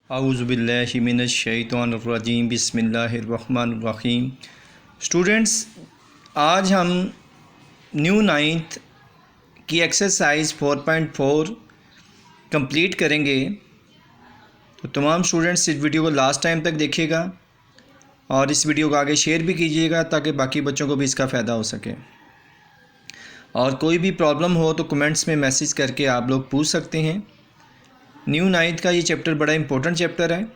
आऊज़ुबिल्लाहि मिनश्शैतानिर्रजीम बिस्मिल्लाहिर्रहमानिर्रहीम। स्टूडेंट्स, आज हम न्यू नाइन्थ की एक्सरसाइज 4.4 कंप्लीट करेंगे। तो तमाम स्टूडेंट्स इस वीडियो को लास्ट टाइम तक देखिएगा और इस वीडियो को आगे शेयर भी कीजिएगा ताकि बाकी बच्चों को भी इसका फ़ायदा हो सके। और कोई भी प्रॉब्लम हो तो कमेंट्स में मैसेज करके आप लोग पूछ सकते हैं। न्यू नाइन्थ का ये चैप्टर बड़ा इंपॉर्टेंट चैप्टर है,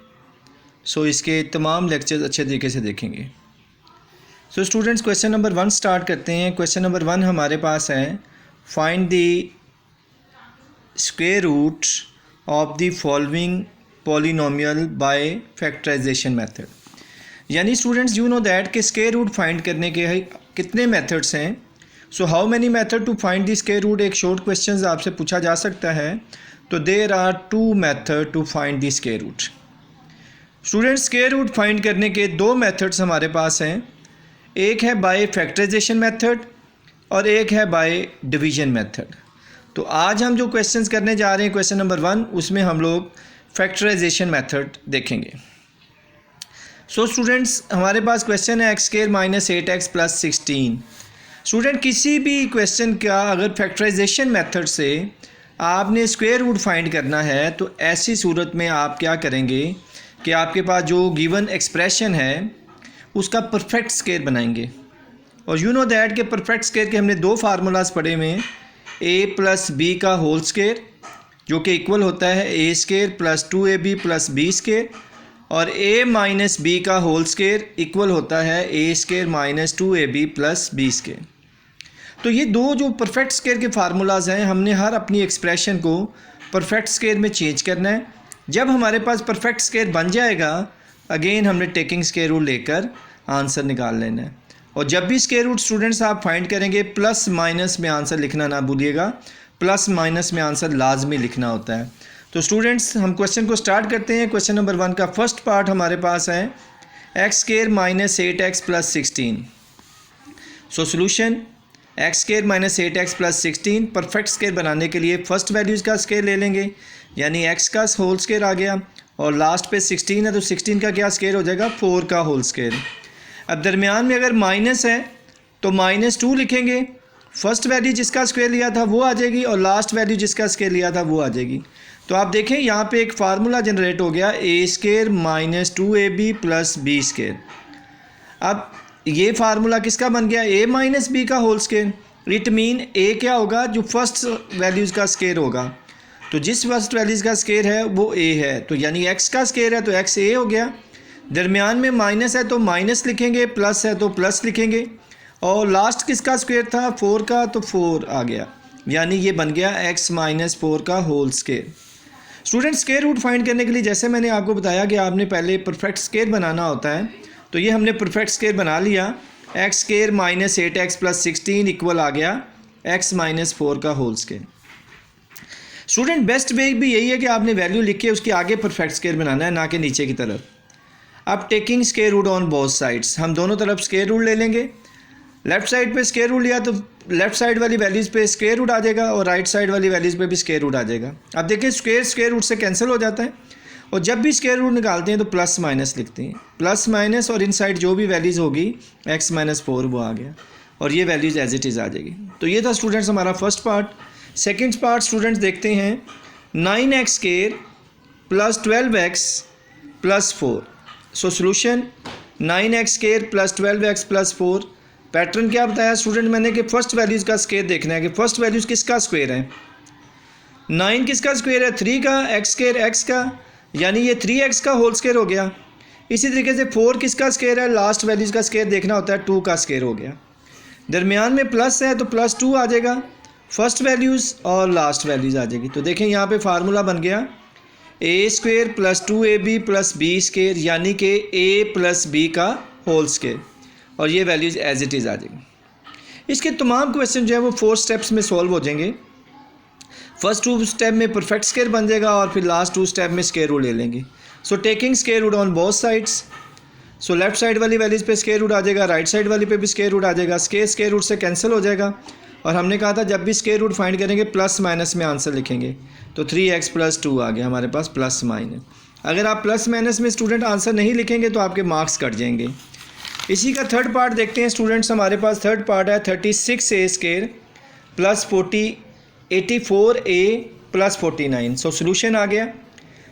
सो इसके तमाम लेक्चर्स अच्छे तरीके से देखेंगे। So students, question number 1 start करते हैं। क्वेश्चन नंबर 1 हमारे पास है, find the square root of the following polynomial by factorization method. यानी स्टूडेंट्स, यू नो दैट कि स्क्वायर रूट फाइंड करने के कितने मेथड्स हैं। So how many method to find the square root, एक शॉर्ट क्वेश्चन आपसे पूछा जा सकता है। तो there are 2 method to find the square root. Students, square root find करने के 2 मेथड्स हमारे पास हैं। एक है बाय फैक्टराइजेशन मेथड और एक है बाय डिवीजन मेथड। तो आज हम जो क्वेश्चंस करने जा रहे हैं क्वेश्चन नंबर 1, उसमें हम लोग फैक्टराइजेशन मेथड देखेंगे। सो स्टूडेंट्स, हमारे पास क्वेश्चन है x² - 8x + 16। स्टूडेंट, किसी भी क्वेश्चन का अगर फैक्टराइजेशन मेथड से आपने स्क्वायर रूट फाइंड करना है तो ऐसी सूरत में आप क्या करेंगे कि आपके पास जो गिवन एक्सप्रेशन है उसका परफेक्ट स्क्वायर बनाएंगे। और यू नो दैट के परफेक्ट स्क्वायर के हमने 2 फार्मूलाज पढ़े हुए हैं, a + b का होल स्क्वायर जो कि इक्वल होता है a² + 2ab + b² और a - b का होल स्क्वायर इक्वल होता है a² - 2ab + b²। तो ये 2 जो परफेक्ट स्क्वायर के फार्मूलाज हैं, हमने हर अपनी एक्सप्रेशन को परफेक्ट स्क्वायर में चेंज करना है। जब हमारे पास परफेक्ट स्क्वायर बन जाएगा, अगेन हमने टेकिंग स्क्वायर रूट लेकर आंसर निकाल लेना है। और जब भी स्क्वायर रूट स्टूडेंट्स आप फाइंड करेंगे, प्लस माइनस में आंसर लिखना ना भूलिएगा। प्लस माइनस में आंसर लाजमी लिखना होता है। तो स्टूडेंट्स, हम क्वेश्चन को स्टार्ट करते हैं। क्वेश्चन नंबर 1 का फर्स्ट पार्ट हमारे पास है x² - 8x + 16। So solution, x² - 8x + 16 perfect square बनाने के लिए फर्स्ट वैल्यूज़ का स्क्वायर ले लेंगे, यानी x का होल स्क्वायर आ गया और लास्ट पे 16 है तो 16 का क्या स्क्वायर हो जाएगा, 4 का होल स्क्वायर। अब दरमियान में अगर माइनस है तो -2 लिखेंगे। फर्स्ट वैल्यू जिसका स्क्वायर लिया था वो आ जाएगी और लास्ट वैल्यू जिसका स्क्वायर लिया था वो आ जाएगी। तो आप देखें यहाँ पे एक फार्मूला जनरेट हो गया, a² - 2ab + b²। अब ये फार्मूला किसका बन गया, a - b का whole square. It mean a क्या होगा, जो फर्स्ट वैल्यूज़ का स्क्वायर होगा। तो जिस फर्स्ट वैल्यूज़ का स्क्वायर है वो a है, तो यानी x का स्क्वायर है तो x a हो गया। दरमियान में माइनस है तो माइनस लिखेंगे, प्लस है तो प्लस लिखेंगे और लास्ट किसका स्क्वायर था, 4 का, तो 4 आ गया। यानी ये बन गया x - 4 का whole square. Student, square root find करने के लिए जैसे मैंने आपको बताया कि आपने पहले परफेक्ट स्क्वायर बनाना होता है, तो ये हमने परफेक्ट स्क्वायर बना लिया। x² - 8x + 16 इक्वल आ गया x - 4 का whole square. Student, best way भी यही है कि आपने वैल्यू लिख के उसके आगे परफेक्ट स्क्वायर बनाना है, ना कि नीचे की तरफ। अब taking square root on both sides, हम दोनों तरफ स्क्वायर रूट ले लेंगे। लेफ्ट साइड पे स्क्वायर रूट लिया तो लेफ्ट साइड वाली वैल्यूज़ पे स्क्वायर रूट आ जाएगा और राइट साइड वाली वैल्यूज़ पे भी स्क्वायर रूट आ जाएगा। अब देखिए, स्क्वायर रूट से कैंसिल हो जाता है और जब भी स्क्वायर रूट निकालते हैं तो प्लस माइनस लिखते हैं। प्लस माइनस और इनसाइड जो भी वैल्यूज़ होगी x - 4 वो आ गया और ये वैल्यूज़ एज इट इज़ आ जाएगी। तो ये था स्टूडेंट्स हमारा first part. Second part students देखते हैं, 9x² + 12x + 4। So solution, 9x² + 12x + 4। Pattern क्या बताया स्टूडेंट मैंने कि फर्स्ट वैल्यूज़ का स्क्वायर देखना है कि फर्स्ट वैल्यूज़ किसका स्क्वायर है। 9 किसका स्क्वायर है, 3 का, x² x का, यानी ये 3x का होल स्क्वायर हो गया। इसी तरीके से 4 किसका स्क्वायर है, लास्ट वैल्यूज़ का स्क्वायर देखना होता है, 2 का स्क्वायर हो गया। दरमियान में प्लस है तो +2 आ जाएगा, फर्स्ट वैल्यूज़ और लास्ट वैल्यूज़ आ जाएगी। तो देखें यहाँ पे फार्मूला बन गया a² + 2ab + b², यानी कि a + b का होल स्क्वायर और ये वैल्यूज़ एज इट इज़ आ जाएगी। इसके तमाम क्वेश्चन जो है वो 4 स्टेप्स में सॉल्व हो जाएंगे। फर्स्ट 2 स्टेप में परफेक्ट स्क्वायर बन जाएगा और फिर लास्ट 2 स्टेप में स्क्वायर रूट ले लेंगे। So taking square root on both sides, so left side वाली वैल्यूज़ पे स्क्वायर रूट आ जाएगा, राइट साइड वाली पे भी स्क्वायर रूट आ जाएगा। स्क्वायर रूट से कैंसिल हो जाएगा और हमने कहा था जब भी स्क्वायर रूट फाइंड करेंगे प्लस माइनस में आंसर लिखेंगे। तो 3x + 2 आ गया हमारे पास प्लस माइनस। अगर आप प्लस माइनस में स्टूडेंट आंसर नहीं लिखेंगे तो आपके मार्क्स कट जाएंगे। इसी का थर्ड पार्ट देखते हैं स्टूडेंट्स। हमारे पास थर्ड पार्ट है 36a² plus 84a plus 49। So solution आ गया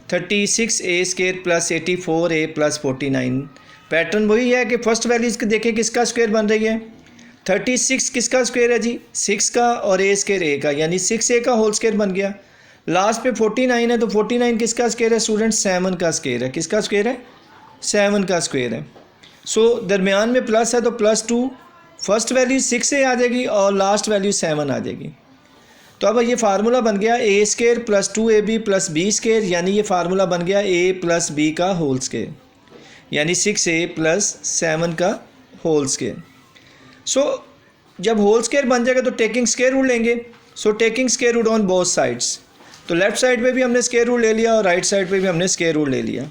36a² plus 84a plus 49। Pattern वही है कि फर्स्ट वैल्यूज के देखें किसका स्क्वायर बन रही है। 36 किसका स्क्वायर है जी, 6 का, और a स्क्वायर a का, यानी 6a का होल स्क्वायर बन गया। लास्ट पे 49 है तो 49 किसका स्क्वायर है स्टूडेंट, 7 का स्क्वायर है। किसका स्क्वायर है, 7 का स्क्वायर है। सो दरमियान में प्लस है तो +2, फर्स्ट वैल्यू 6a आ जाएगी और लास्ट वैल्यू 7 आ जाएगी। तो अब ये फार्मूला बन गया a² plus 2ab plus b², यानी ये फार्मूला बन गया a प्लस b का होल स्क्वायर, यानी 6a प्लस 7 का होल स्क्वायर। सो जब होल स्क्वायर बन जाएगा तो टेकिंग स्क्वायर रूट लेंगे। So taking square root on both sides, तो लेफ्ट साइड पे भी हमने स्क्वायर रूट ले लिया और राइट साइड पे भी हमने स्क्वायर रूट ले लिया।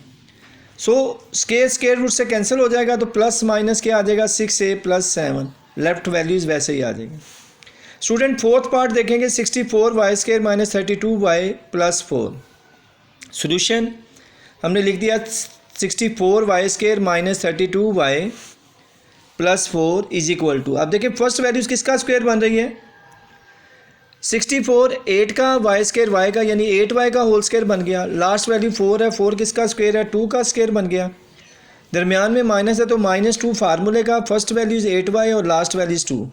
सो स्क्वायर रूट से कैंसिल हो जाएगा तो प्लस माइनस क्या आ जाएगा, 6a प्लस 7, लेफ्ट वैल्यूज़ वैसे ही आ जाएंगे। स्टूडेंट फोर्थ पार्ट देखेंगे 64y² minus 32y plus 4। Solution हमने लिख दिया 64y² minus 32y plus 4 is equal to, अब देखिए फर्स्ट वैल्यूज़ किसका स्क्वायर बन रही है, 64 8 का, y² y का, यानी 8y का होल स्क्वायर बन गया। लास्ट वैल्यू 4 है, 4 किसका स्क्वायर है, 2 का स्क्वायर बन गया। दरमियान में माइनस है तो -2 फार्मूले का, फर्स्ट वैल्यूज़ 8y और लास्ट वैल्यूज़ 2,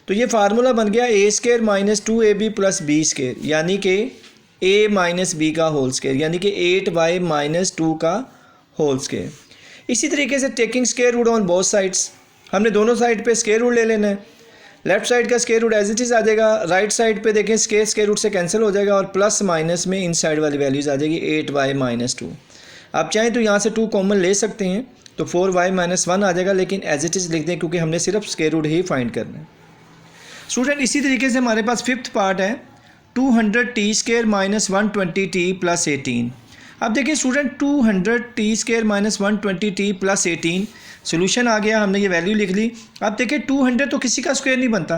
तो ये फार्मूला बन गया a² minus 2ab plus b², यानी कि a माइनस b का होल स्क्वायर, यानी कि 8y माइनस 2 का होल स्क्वायर। इसी तरीके से taking square root on both sides, हमने दोनों साइड पे स्क्वायर रूट ले लेना है। लेफ्ट साइड का square root as it is आ जाएगा, राइट साइड पे देखें स्क्वायर रूट से कैंसिल हो जाएगा और प्लस माइनस में इन साइड वाली वैल्यूज़ आ जाएगी 8y माइनस 2। आप चाहें तो यहाँ से 2 कॉमन ले सकते हैं तो 4y माइनस 1 आ जाएगा, लेकिन एज इट इज़ लिख दें क्योंकि हमने सिर्फ स्क्वायर रूट ही फाइंड करना है। स्टूडेंट इसी तरीके से हमारे पास फिफ्थ पार्ट है 200t² माइनस 120t प्लस 18। अब देखिए student 200t² minus 120t plus 18, solution आ गया, हमने ये वैल्यू लिख ली। अब देखिए 200 तो किसी का स्क्वायर नहीं बनता,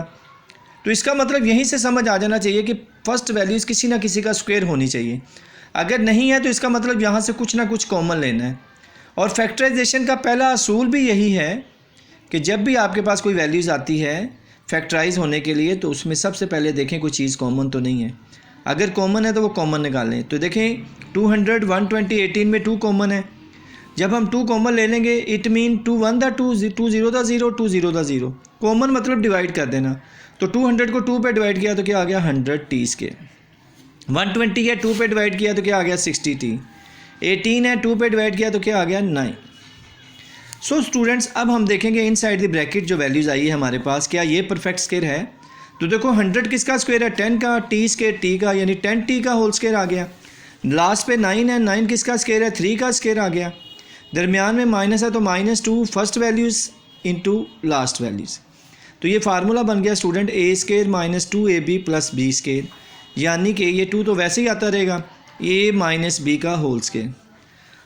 तो इसका मतलब यहीं से समझ आ जाना चाहिए कि फर्स्ट वैल्यूज़ किसी ना किसी का स्क्वायर होनी चाहिए। अगर नहीं है तो इसका मतलब यहाँ से कुछ ना कुछ कॉमन लेना है। और फैक्टराइजेशन का पहला असूल भी यही है कि जब भी आपके पास कोई वैल्यूज़ आती है फैक्टराइज होने के लिए तो उसमें सबसे पहले देखें कोई चीज़ कॉमन तो नहीं है। अगर कॉमन है तो वो कॉमन निकालें। तो देखें 200 120 18 में 2 कॉमन है, जब हम 2 कॉमन ले लेंगे इट मीन 2 1 था 2 2 0 था 0 2 0 था 0, कॉमन मतलब डिवाइड कर देना। तो 200 को 2 पे डिवाइड किया तो क्या आ गया 100t²। 120 है 2 पे डिवाइड किया तो क्या आ गया 60t। 18 है 2 पे डिवाइड किया तो क्या आ गया 9। सो स्टूडेंट्स अब हम देखेंगे इन साइड द ब्रैकेट जो वैल्यूज़ आई है हमारे पास, क्या ये परफेक्ट स्क्वायर है। तो देखो 100 किसका स्क्वायर है 10 का, t² t का, यानी 10t का होल स्क्वायर आ गया। लास्ट पे 9 है, 9 किसका स्क्वायर है 3 का स्क्वायर आ गया। दरमियान में माइनस है तो -2 first values into last values, तो ये फार्मूला बन गया student a² minus 2ab plus b², यानी कि ये 2 तो वैसे ही आता रहेगा a माइनस b का होल स्क्वायर।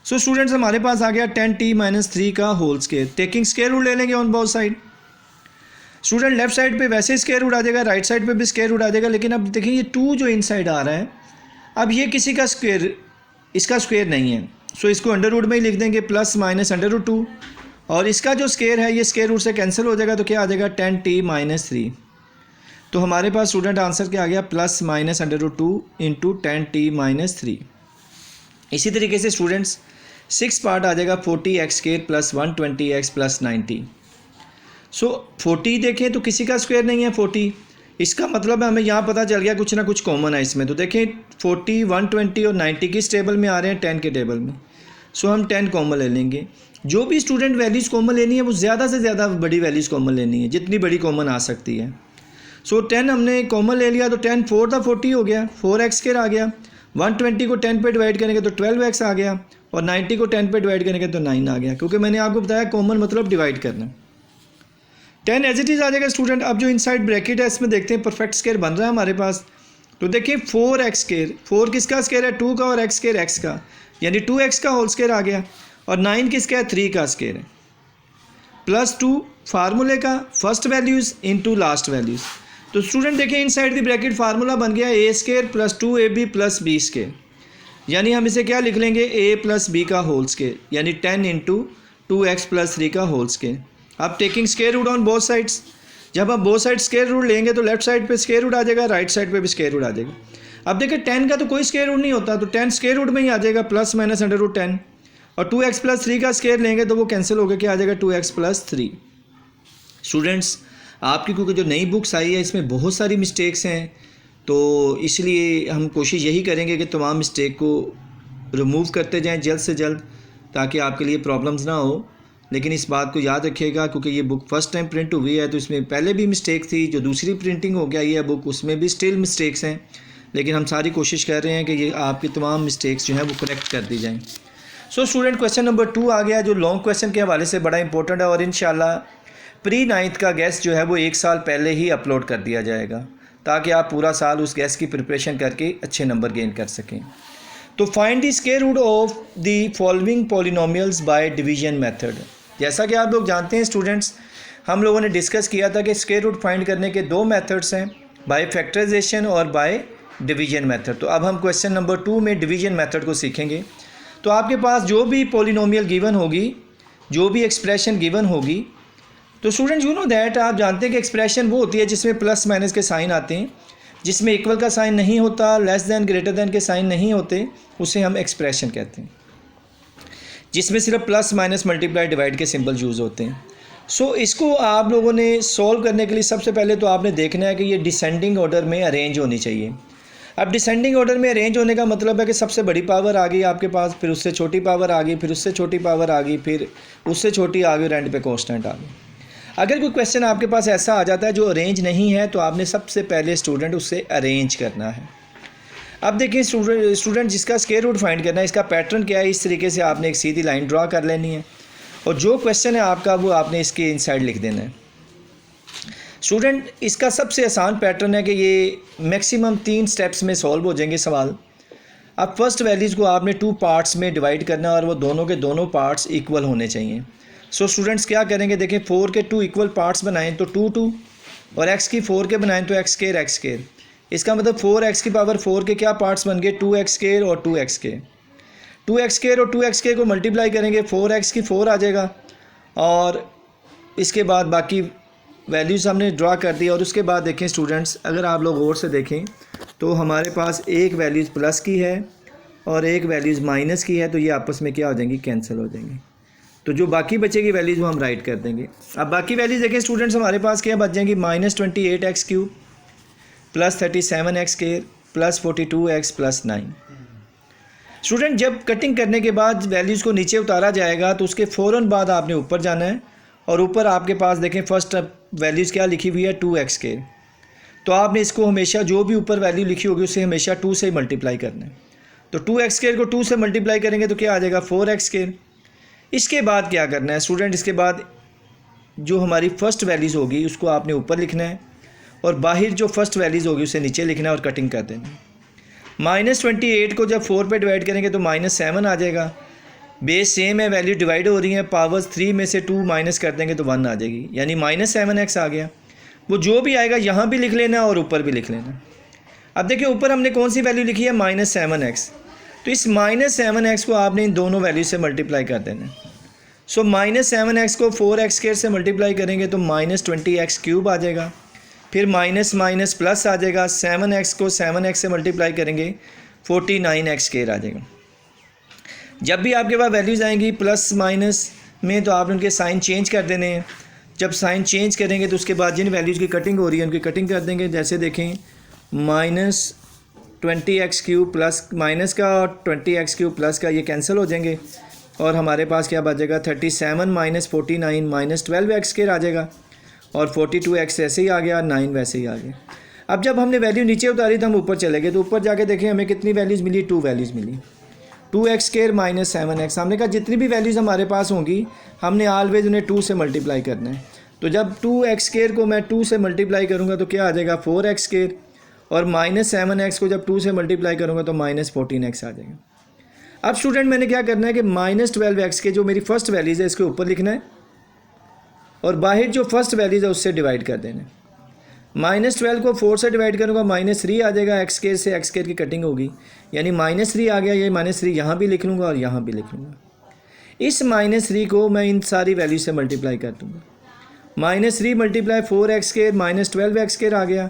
सो स्टूडेंट्स हमारे पास आ गया 10t माइनस 3 का whole square. Taking square root ले लेंगे on both side. Student left side पे वैसे ही स्क्वायर रूट आ जाएगा, राइट साइड पे भी स्क्वायर रूट आ जाएगा, लेकिन अब देखिए ये 2 जो इन साइड आ रहा है, अब ये किसी का स्क्वायर, इसका स्क्वायर नहीं है, सो इसको अंडर रूट में ही लिख देंगे प्लस माइनस √2, और इसका जो स्क्वायर है ये स्क्वायर रूट से कैंसिल हो जाएगा तो क्या आ जाएगा 10t माइनस 3। तो हमारे पास स्टूडेंट आंसर क्या आ गया plus minus √2 into 10t minus 3। इसी तरीके से स्टूडेंट्स 6 पार्ट आ जाएगा 40x² प्लस 120x प्लस 90। सो 40 देखें तो किसी का स्क्वायर नहीं है 40, इसका मतलब हमें यहाँ पता चल गया कुछ ना कुछ कॉमन है इसमें। तो देखें 40 120 और 90 किस टेबल में आ रहे हैं 10 के टेबल में, सो हम 10 कॉमन ले लेंगे। जो भी स्टूडेंट वैल्यूज़ कॉमन लेनी है वो ज़्यादा से ज़्यादा बड़ी वैल्यूज़ कॉमन लेनी है, जितनी बड़ी कॉमन आ सकती है। सो 10 हमने कॉमन ले लिया तो 10 4 था 40 हो गया, 4x² आ गया। 120 को 10 पे डिवाइड करेंगे तो 12x आ गया, और 90 को 10 पे डिवाइड करेंगे तो 9 आ गया, क्योंकि मैंने आपको बताया कॉमन मतलब डिवाइड करना। 10 एज इट इज़ आ जाएगा स्टूडेंट। अब जो इनसाइड ब्रैकेट है इसमें देखते हैं परफेक्ट स्क्वायर बन रहा है हमारे पास। तो देखिए 4x², 4 किसका स्क्वायर है 2 का, और x² x का, यानी 2x का होल स्क्वायर आ गया, और 9 किसका है 3 का स्क्वायर है, प्लस 2 फार्मूले का first values into last values. तो स्टूडेंट देखिए इनसाइड द ब्रैकेट फार्मूला बन गया a² plus 2ab plus b²। यानी हम इसे क्या लिख लेंगे, a प्लस बी का होल स्केयर, यानी 10 इंटू 2x प्लस 3 का होल स्केयर। अब taking square root on both sides, जब आप बोथ साइड स्केयर रूट लेंगे तो लेफ्ट साइड पे स्केयर रूट आ जाएगा, राइट साइड पे भी स्केयर रूट आ जाएगा। अब देखिए 10 का तो कोई स्केयर रूट नहीं होता, तो 10 स्केयर रूट में ही आ जाएगा, प्लस माइनस अंडर रूट 10, और 2x प्लस 3 का स्केयर लेंगे तो वो कैंसिल होकर क्या आ जाएगा, 2x प्लस 3। स्टूडेंट्स, आपकी क्योंकि जो नई बुक्स आई है इसमें बहुत सारी मिस्टेक्स हैं, तो इसलिए हम कोशिश यही करेंगे कि तमाम मिस्टेक को रिमूव करते जाएं जल्द से जल्द, ताकि आपके लिए प्रॉब्लम्स ना हो। लेकिन इस बात को याद रखिएगा, क्योंकि ये बुक फर्स्ट टाइम प्रिंट हुई है तो इसमें पहले भी मिस्टेक थी, जो दूसरी प्रिंटिंग हो गया ये बुक उसमें भी स्टिल मिस्टेक्स हैं, लेकिन हम सारी कोशिश कर रहे हैं कि ये आपकी तमाम मिस्टेक्स जो हैं वो करेक्ट कर दी जाएँ। सो स्टूडेंट, क्वेश्चन नंबर 2 आ गया, जो लॉन्ग क्वेश्चन के हवाले से बड़ा इंपॉर्टेंट है, और इंशाल्लाह प्री 9th का गेस्ट जो है वो 1 साल पहले ही अपलोड कर दिया जाएगा, ताकि आप पूरा साल उस गेस्ट की प्रिपरेशन करके अच्छे नंबर गेन कर सकें। तो find the square root of the following polynomials by division method. जैसा कि आप लोग जानते हैं स्टूडेंट्स, हम लोगों ने डिस्कस किया था कि स्क्वायर रूट फाइंड करने के 2 मेथड्स हैं, बाय फैक्टराइजेशन और बाय डिवीजन मेथड। तो अब हम क्वेश्चन नंबर 2 में डिवीजन मेथड को सीखेंगे। तो आपके पास जो भी पॉलिनोमियल गिवन होगी, जो भी एक्सप्रेशन गिवन होगी, तो स्टूडेंट यू नो दैट, आप जानते हैं कि एक्सप्रेशन वो होती है जिसमें प्लस माइनस के साइन आते हैं, जिसमें इक्वल का साइन नहीं होता, लेस दैन ग्रेटर दैन के साइन नहीं होते, उसे हम एक्सप्रेशन कहते हैं। जिसमें सिर्फ प्लस माइनस मल्टीप्लाई डिवाइड के सिंबल यूज़ होते हैं। सो इसको आप लोगों ने सॉल्व करने के लिए सबसे पहले तो आपने देखना है कि ये डिसेंडिंग ऑर्डर में अरेंज होनी चाहिए। अब डिसेंडिंग ऑर्डर में अरेंज होने का मतलब है कि सबसे बड़ी पावर आ गई आपके पास, फिर उससे छोटी पावर आ गई, फिर उससे छोटी पावर आ गई, फिर उससे छोटी आ गई और एंड पे कांस्टेंट आ गई। अगर कोई क्वेश्चन आपके पास ऐसा आ जाता है जो अरेंज नहीं है, तो आपने सबसे पहले स्टूडेंट उससे अरेंज करना है। अब देखिए स्टूडेंट, जिसका स्क्वायर रूट फाइंड करना है, इसका पैटर्न क्या है, इस तरीके से आपने एक सीधी लाइन ड्रा कर लेनी है, और जो क्वेश्चन है आपका वो आपने इसके इनसाइड लिख देना है। स्टूडेंट, इसका सबसे आसान पैटर्न है कि ये मैक्सिमम 3 स्टेप्स में सॉल्व हो जाएंगे सवाल। अब फर्स्ट वैल्यूज़ को आपने 2 पार्ट्स में डिवाइड करना है, और वो दोनों के दोनों पार्ट्स इक्वल होने चाहिए। सो स्टूडेंट्स क्या करेंगे, देखें 4 के 2 इक्वल पार्ट्स बनाएं तो 2 2, और x की 4 के बनाएं तो x स्केयर। इसका मतलब 4x की पावर 4 के क्या पार्ट्स बन गए, 2x स्केयर और 2x स्केयर। 2x स्केयर और 2x स्केयर को मल्टीप्लाई करेंगे, 4x की 4 आ जाएगा, और इसके बाद बाकी वैल्यूज़ हमने ड्रा कर दी। और उसके बाद देखें स्टूडेंट्स, अगर आप लोग गौर से देखें तो हमारे पास एक वैल्यूज़ प्लस की है और एक वैल्यूज़ माइनस की है, तो ये आपस में क्या हो जाएंगी, कैंसिल हो जाएंगी। तो जो बाकी बचेगी वैल्यूज़ वो हम राइट कर देंगे। अब बाकी वैल्यूज़ देखें स्टूडेंट्स, हमारे पास क्या बच जाएंगी, -28x³ plus 37x square plus 42x plus 9। Student, जब कटिंग करने के बाद वैल्यूज़ को नीचे उतारा जाएगा तो उसके फ़ौरन बाद आपने ऊपर जाना है, और ऊपर आपके पास देखें फर्स्ट वैल्यूज़ क्या लिखी हुई है, 2x स्केयर। तो आपने इसको हमेशा जो भी ऊपर वैल्यू लिखी होगी उससे हमेशा 2 से मल्टीप्लाई करना है। तो 2x स्केयर को 2 से मल्टीप्लाई करेंगे तो क्या आ जाएगा, 4x स्केयर। इसके बाद क्या करना है स्टूडेंट, इसके बाद जो हमारी फ़र्स्ट वैल्यूज़ होगी उसको आपने ऊपर लिखना है, और बाहर जो फर्स्ट वैल्यूज़ होगी उसे नीचे लिखना है और कटिंग कर देना है। -28 को जब 4 पे डिवाइड करेंगे तो -7 आ जाएगा। बेस सेम है, वैल्यू डिवाइड हो रही है, पावर्स 3 में से 2 माइनस कर देंगे तो 1 आ जाएगी, यानी -7x आ गया। वो जो भी आएगा यहाँ भी लिख लेना और ऊपर भी लिख लेना। अब देखिए ऊपर हमने कौन सी वैल्यू लिखी है, -7x, तो इस -7x को आपने इन दोनों वैल्यू से मल्टीप्लाई कर देना। सो -7x को 4x स्क्वायर से मल्टीप्लाई करेंगे तो -20x³ आ जाएगा, फिर माइनस माइनस प्लस आ जाएगा, 7x को 7x से मल्टीप्लाई करेंगे 49x स्क्वायर आ जाएगा। जब भी आपके पास वैल्यूज़ आएंगी प्लस माइनस में तो आप उनके साइन चेंज कर देने हैं। जब साइन चेंज करेंगे तो उसके बाद जिन वैल्यूज़ की कटिंग हो रही है उनकी कटिंग कर देंगे। जैसे देखें -20x³ प्लस माइनस का और 20x³ प्लस का ये कैंसिल हो जाएंगे, और हमारे पास क्या बचेगा 37 - 49 - 12x स्क्वायर आ जाएगा, और 42x ऐसे ही आ गया, 9 वैसे ही आ गया। अब जब हमने वैल्यू नीचे उतारी तो हम ऊपर चले गए, तो ऊपर जाके देखें हमें कितनी वैल्यूज़ मिली, 2 वैल्यूज़ मिली, 2x स्क्वायर - 7x। हमने कहा जितनी भी वैल्यूज़ हमारे पास होंगी हमने ऑलवेज उन्हें 2 से मल्टीप्लाई करना है। तो जब 2x स्क्वायर को मैं 2 से मल्टीप्लाई करूँगा तो क्या आ जाएगा 4x स्क्वायर, और -7x को जब 2 से मल्टीप्लाई करूँगा तो -14x आ जाएगा। अब स्टूडेंट मैंने क्या करना है कि -12x के जो मेरी फर्स्ट वैल्यूज़ है इसके ऊपर लिखना है, और बाहर जो फर्स्ट वैल्यूज़ है उससे डिवाइड कर देना है। -12 को 4 से डिवाइड करूँगा -3 आ जाएगा, एक्स स्क्वायर से एक्स स्क्वायर की कटिंग होगी, यानी -3 आ गया। ये -3 यहाँ भी लिख लूँगा और यहाँ भी लिख लूँगा। इस -3 को मैं इन सारी वैल्यू से मल्टीप्लाई कर दूँगा। -3 मल्टीप्लाई 4x² -12x² आ गया,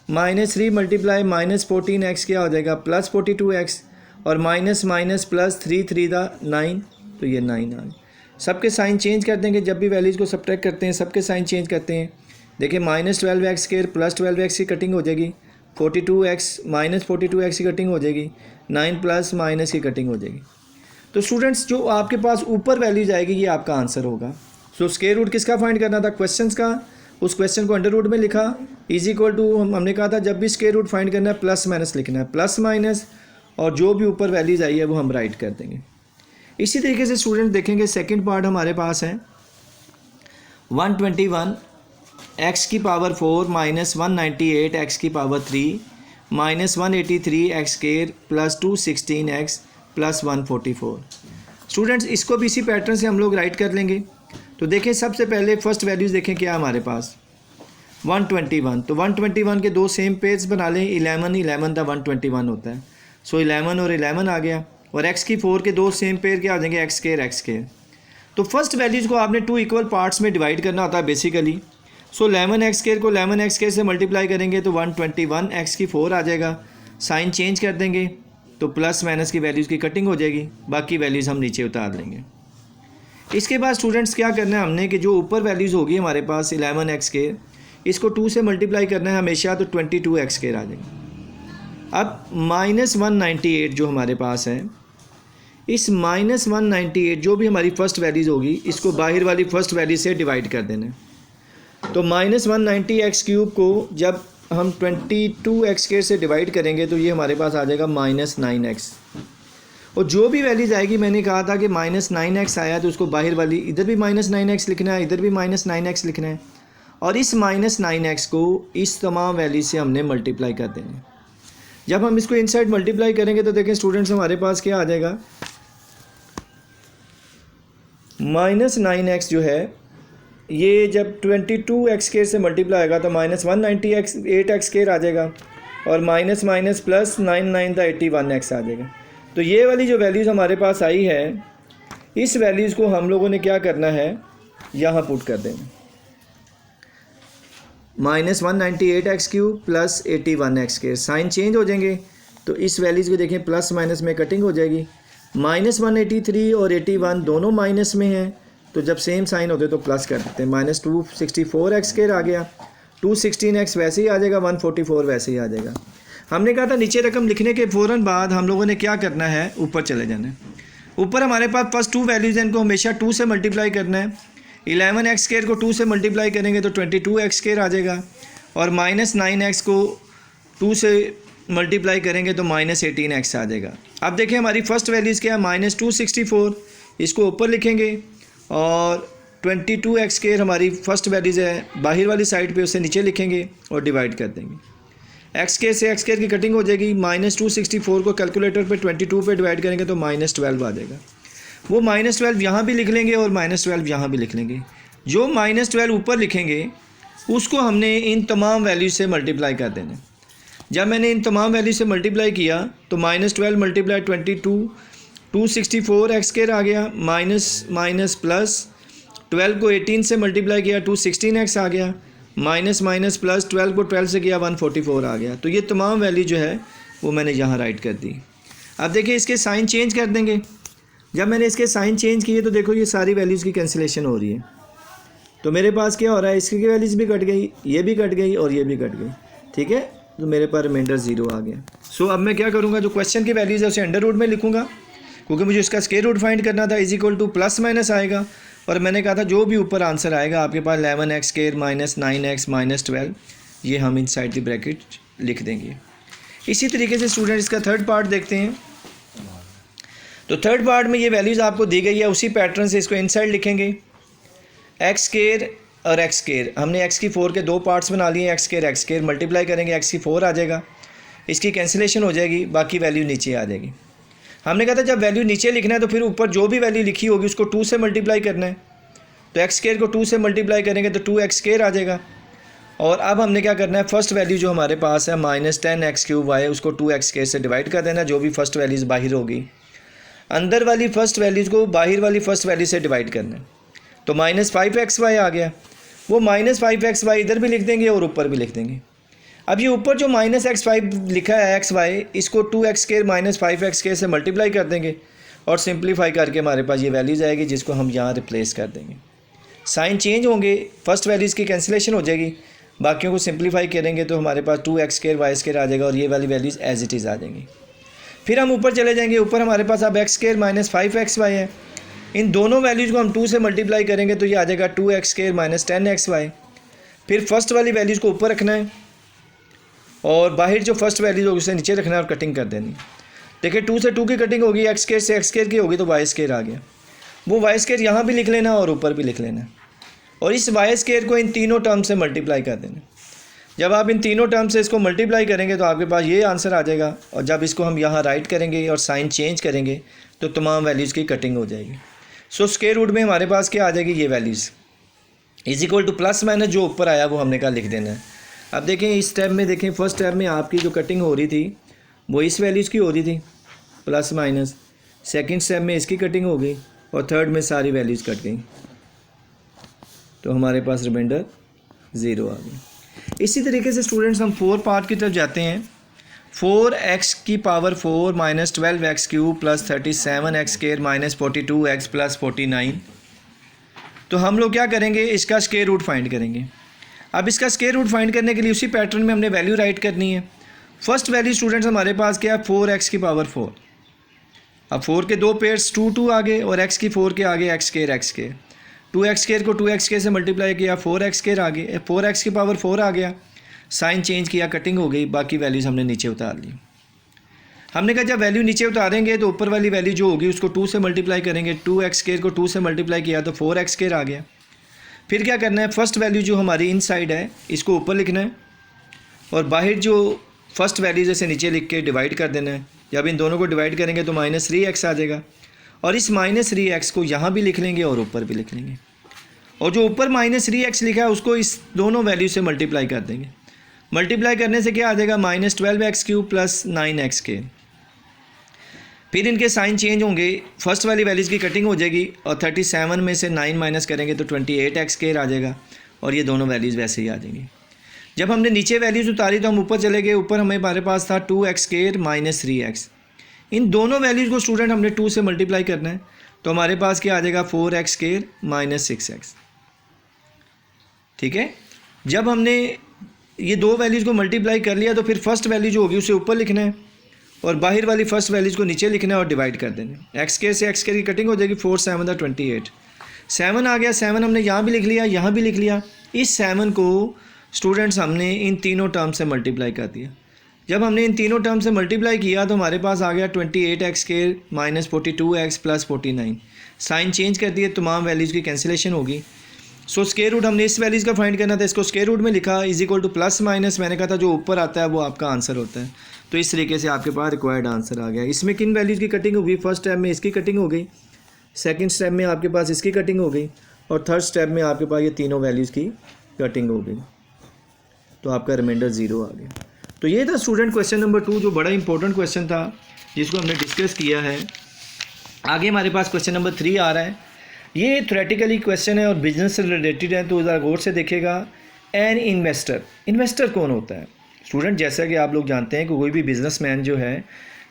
-3 मल्टीप्लाई -14x क्या हो जाएगा +42x, और माइनस माइनस प्लस 3 3 दा 9, तो ये 9 आ गया। सबके साइन चेंज कर देंगे, जब भी वैल्यूज़ को सब्ट्रैक्ट करते हैं सबके साइन चेंज करते हैं। देखिए -12x² +12x की कटिंग हो जाएगी, 42x -42x की कटिंग हो जाएगी, 9 प्लस माइनस की कटिंग हो जाएगी। तो स्टूडेंट्स जो आपके पास ऊपर वैल्यूज आएगी ये आपका आंसर होगा। सो स्क्वायर रूट किसका फाइंड करना था, क्वेश्चंस का, उस क्वेश्चन को अंडर रूट में लिखा, इज इक्वल टू हमने कहा था जब भी स्क्वायर रूट फाइंड करना है प्लस माइनस लिखना है, प्लस माइनस, और जो भी ऊपर वैल्यूज आई है वो हम राइट कर देंगे। इसी तरीके से स्टूडेंट देखेंगे सेकंड पार्ट हमारे पास है 121 x की पावर 4 -198 x की power 3 -183 x square plus 216 x plus 144। Students इसको भी इसी पैटर्न से हम लोग राइट कर लेंगे। तो देखें सबसे पहले फर्स्ट वैल्यूज़ देखें क्या हमारे पास 121, तो 121 के दो सेम पेयर्स बना लें, 11 11 का 121 होता है, सो 11 और 11 आ गया, और x की 4 के दो सेम पेयर क्या आ जाएंगे एक्स स्क्वायर। तो फर्स्ट वैल्यूज़ को आपने 2 इक्वल पार्ट्स में डिवाइड करना होता है बेसिकली। सो 11x स्क्वायर को 11x स्क्वायर से मल्टीप्लाई करेंगे तो 121 x की 4 आ जाएगा, साइन चेंज कर देंगे तो प्लस माइनस की वैल्यूज़ की कटिंग हो जाएगी, बाकी वैल्यूज़ हम नीचे उतार लेंगे। इसके बाद स्टूडेंट्स क्या करना है हमने कि जो ऊपर वैल्यूज़ होगी हमारे पास 11x स्क्वायर, इसको 2 से मल्टीप्लाई करना है हमेशा, तो 22x स्क्वायर आ जाएगा। अब -198 जो हमारे पास है, इस -198 जो भी हमारी फर्स्ट वैल्यूज़ होगी इसको बाहर वाली फर्स्ट वैल्यू से डिवाइड कर देना है। तो -190x³ को जब हम 22x स्क्वायर से डिवाइड करेंगे तो ये हमारे पास आ जाएगा -9x, और जो भी वैल्यूज आएगी मैंने कहा था कि -9x आया तो उसको बाहर वाली इधर भी -9x लिखना है, इधर भी -9x लिखना है, और इस -9x को इस तमाम वैल्यू से हमने मल्टीप्लाई कर देना है। जब हम इसको इनसाइड मल्टीप्लाई करेंगे तो देखें स्टूडेंट्स हमारे पास क्या आ जाएगा, -9x जो है ये जब 22x स्क्वायर से मल्टीप्लाई आएगा तो -198x स्क्वायर आ जाएगा, और माइनस माइनस प्लस 9 था 81x आ जाएगा। तो ये वाली जो वैल्यूज़ हमारे पास आई है, इस वैल्यूज़ को हम लोगों ने क्या करना है यहाँ पुट कर देना, -198x³ plus 81x square, sign change हो जाएंगे तो इस वैल्यूज़ को देखें प्लस माइनस में कटिंग हो जाएगी। -183 और 81 दोनों माइनस में हैं, तो जब सेम साइन होते तो प्लस कर देते हैं, -264x स्क्वायर आ गया, 216x वैसे ही आ जाएगा, 144 वैसे ही आ जाएगा। हमने कहा था नीचे रकम लिखने के फ़ौरन बाद हम लोगों ने क्या करना है, ऊपर चले जाना है। ऊपर हमारे पास फर्स्ट 2 वैल्यूज़ हैं, इनको हमेशा 2 से मल्टीप्लाई करना है। 11x स्क्वायर को 2 से मल्टीप्लाई करेंगे तो 22x स्क्वायर आ जाएगा, और -9x को 2 से मल्टीप्लाई करेंगे तो -18x आ जाएगा। अब देखें हमारी फ़र्स्ट वैल्यूज़ क्या है, -264, इसको ऊपर लिखेंगे, और 22x स्क्वायर हमारी फ़र्स्ट वैल्यूज़ है, बाहर वाली साइड पे उसे नीचे लिखेंगे और डिवाइड कर देंगे। एक्स स्क्वायर से एक्स स्क्वायर की कटिंग हो जाएगी, -264 को कैलकुलेटर पे 22 पे डिवाइड करेंगे तो -12 आ जाएगा। वो -12 यहाँ भी लिख लेंगे और -12 यहाँ भी लिख लेंगे। जो -12 ऊपर लिखेंगे उसको हमने इन तमाम वैल्यू से मल्टीप्लाई कर देना। जब मैंने इन तमाम वैल्यू से मल्टीप्लाई किया तो -12 मल्टीप्लाई 22, 264x स्क्वायर आ गया, माइनस माइनस प्लस 12 को 18 से मल्टीप्लाई किया 216x आ गया, माइनस माइनस प्लस 12 को 12 से किया 144 आ गया। तो ये तमाम वैल्यू जो है वो मैंने यहाँ राइट कर दी। अब देखिए इसके साइन चेंज कर देंगे। जब मैंने इसके साइन चेंज किए तो देखो ये सारी वैल्यूज़ की कैंसिलेशन हो रही है, तो मेरे पास क्या हो रहा है, इसकी वैल्यूज़ भी कट गई, ये भी कट गई और ये भी कट गई, ठीक है। तो मेरे पास रिमाइंडर 0 आ गया। सो अब मैं क्या करूँगा, जो क्वेश्चन की वैल्यूज़ है उसे अंडर रूट में लिखूँगा, क्योंकि मुझे इसका स्क्वायर रूट फाइंड करना था, is equal two plus minus आएगा, और मैंने कहा था जो भी ऊपर आंसर आएगा आपके पास 11x स्क्वायर -9x -12, ये हम इनसाइड द ब्रैकेट लिख देंगे। इसी तरीके से स्टूडेंट इसका थर्ड पार्ट देखते हैं। तो थर्ड पार्ट में ये वैल्यूज़ आपको दी गई है, उसी पैटर्न से इसको इनसाइड लिखेंगे। एक्स स्क्वायर और एक्स स्क्वायर, हमने एक्स की 4 के दो पार्ट्स बना लिए, एक्स स्क्वायर मल्टीप्लाई करेंगे, एक्स की 4 आ जाएगा, इसकी कैंसिलेशन हो जाएगी, बाकी वैल्यू नीचे आ जाएगी। हमने कहा था जब वैल्यू नीचे लिखना है तो फिर ऊपर जो भी वैल्यू लिखी होगी उसको 2 से मल्टीप्लाई करना है। तो एक्स स्क्वायर को 2 से मल्टीप्लाई करेंगे तो 2x स्क्वायर आ जाएगा, और अब हमने क्या करना है, फर्स्ट वैल्यू जो हमारे पास है -10x³ उसको 2x² से डिवाइड कर देना, जो भी फर्स्ट वैल्यूज़ बाहर होगी अंदर वाली फर्स्ट वैल्यूज़ को बाहर वाली फर्स्ट वैल्यू से डिवाइड करना है। तो -5xy आ गया, वो -5xy इधर भी लिख देंगे और ऊपर भी लिख देंगे। अब ये ऊपर जो -x5 लिखा है xy, इसको 2x² -5x² से मल्टीप्लाई कर देंगे और सिंप्लीफाई करके हमारे पास ये वैल्यूज़ आएगी, जिसको हम यहाँ रिप्लेस कर देंगे। साइन चेंज होंगे, फर्स्ट वैल्यूज़ की कैंसिलेशन हो जाएगी, बाकियों को सिंप्लीफाई करेंगे तो हमारे पास 2x² y² आ जाएगा और ये वाली वैल्यूज़ एज इट इज़ आ जाएंगी। फिर हम ऊपर चले जाएंगे, ऊपर हमारे पास अब x² -5xy है, इन दोनों वैल्यूज़ को हम 2 से मल्टीप्लाई करेंगे तो ये आ जाएगा 2x² -10xy। फिर फर्स्ट वाली वैल्यूज़ को ऊपर रखना है और बाहर जो फर्स्ट वैल्यूज़ होगी उसे नीचे रखना है और कटिंग कर देनी। देखिए 2 से 2 की कटिंग होगी, x² से x² की होगी तो y² आ गया, वो y² यहाँ भी लिख लेना और ऊपर भी लिख लेना और इस y² को इन तीनों टर्म से मल्टीप्लाई कर देना। जब आप इन तीनों टर्म से इसको मल्टीप्लाई करेंगे तो आपके पास ये आंसर आ जाएगा, और जब इसको हम यहाँ राइट करेंगे और साइन चेंज करेंगे तो तमाम वैल्यूज़ की कटिंग हो जाएगी। सो स्क्वायर रूट में हमारे पास क्या आ जाएगी, ये values is equal two plus minus जो ऊपर आया वो हमने कहा लिख देना है। अब देखें इस स्टेप में, देखें फर्स्ट स्टेप में आपकी जो कटिंग हो रही थी वो इस वैल्यूज़ की हो रही थी प्लस माइनस, सेकंड स्टेप में इसकी कटिंग हो गई और थर्ड में सारी वैल्यूज़ कट गई, तो हमारे पास रिमाइंडर 0 आ गई। इसी तरीके से स्टूडेंट्स हम 4 पार्ट की तरफ जाते हैं। 4x⁴ -12x³ + 37x² -42x + 49। तो हम लोग क्या करेंगे, इसका स्क्वायर रूट फाइंड करेंगे। अब इसका स्क्वायर रूट फाइंड करने के लिए उसी पैटर्न में हमने वैल्यू राइट करनी है। फर्स्ट वैल्यू स्टूडेंट्स हमारे पास क्या है, 4x⁴। अब 4 के 2 पेयर्स 2 आ गए और x⁴ के आगे x²। 2x² को 2x² से मल्टीप्लाई किया, 4x² आ गए, 4x⁴ आ गया, साइन चेंज किया, कटिंग हो गई, बाकी वैल्यूज़ हमने नीचे उतार ली। हमने कहा जब वैल्यू नीचे उतारेंगे तो ऊपर वाली वैल्यू जो होगी उसको 2 से मल्टीप्लाई करेंगे। 2x² को 2 से मल्टीप्लाई किया तो 4x² आ गया। फिर क्या करना है, फर्स्ट वैल्यू जो हमारी इन साइड है इसको ऊपर लिखना है और बाहर जो फर्स्ट वैल्यू जैसे नीचे लिख के डिवाइड कर देना है। जब इन दोनों को डिवाइड करेंगे तो -3x आ जाएगा और इस -3x को यहाँ भी लिख लेंगे और ऊपर भी लिख लेंगे, और जो ऊपर -3x लिखा है उसको इस दोनों वैल्यू से मल्टीप्लाई कर देंगे। मल्टीप्लाई करने से क्या आ जाएगा, -12x³ + 9x²। फिर इनके साइन चेंज होंगे, फर्स्ट वाली वैल्यूज़ की कटिंग हो जाएगी और 37 में से 9 माइनस करेंगे तो 28x² आ जाएगा और ये दोनों वैल्यूज़ वैसे ही आ जाएंगी। जब हमने नीचे वैल्यूज़ उतारी तो हम ऊपर चले गए, ऊपर हमारे पास था 2x² - 3x। इन दोनों वैल्यूज़ को स्टूडेंट हमने 2 से मल्टीप्लाई करना है तो हमारे पास क्या आ जाएगा, 4x² - 6x। ठीक है, जब हमने ये दो वैल्यूज़ को मल्टीप्लाई कर लिया तो फिर फर्स्ट वैल्यू जो होगी उसे ऊपर लिखना है और बाहर वाली फर्स्ट वैल्यूज़ को नीचे लिखना है और डिवाइड कर देना है। x² से x² की कटिंग हो जाएगी, 4 7 28। 7 आ गया, 7 हमने यहाँ भी लिख लिया, यहाँ भी लिख लिया। इस 7 को स्टूडेंट्स हमने इन तीनों टर्म से मल्टीप्लाई कर दिया। जब हमने इन तीनों टर्म से मल्टीप्लाई किया तो हमारे पास आ गया 28x² - 42x + 49। साइन चेंज कर दिए, तमाम वैल्यूज़ की कैंसिलेशन होगी। सो स्क्वायर रूट हमने इस वैल्यूज़ का फाइंड करना था, इसको स्क्वायर रूट में लिखा is equal two plus minus, मैंने कहा था जो ऊपर आता है वो आपका आंसर होता है। तो इस तरीके से आपके पास रिक्वायर्ड आंसर आ गया। इसमें किन वैल्यूज़ की कटिंग होगी, फर्स्ट स्टेप में इसकी कटिंग हो गई, सेकंड स्टेप में आपके पास इसकी कटिंग हो गई और थर्ड स्टेप में आपके पास ये तीनों वैल्यूज़ की कटिंग हो गई, तो आपका रिमाइंडर 0 आ गया। तो ये था स्टूडेंट क्वेश्चन नंबर 2, जो बड़ा इंपॉर्टेंट क्वेश्चन था जिसको हमने डिस्कस किया है। आगे हमारे पास क्वेश्चन नंबर 3 आ रहा है। ये थ्योरेटिकली क्वेश्चन है और बिजनेस से रिलेटेड है, तो ज़रा गौर से देखिएगा। एन इन्वेस्टर कौन होता है स्टूडेंट? जैसा कि आप लोग जानते हैं कि कोई भी बिजनेसमैन जो है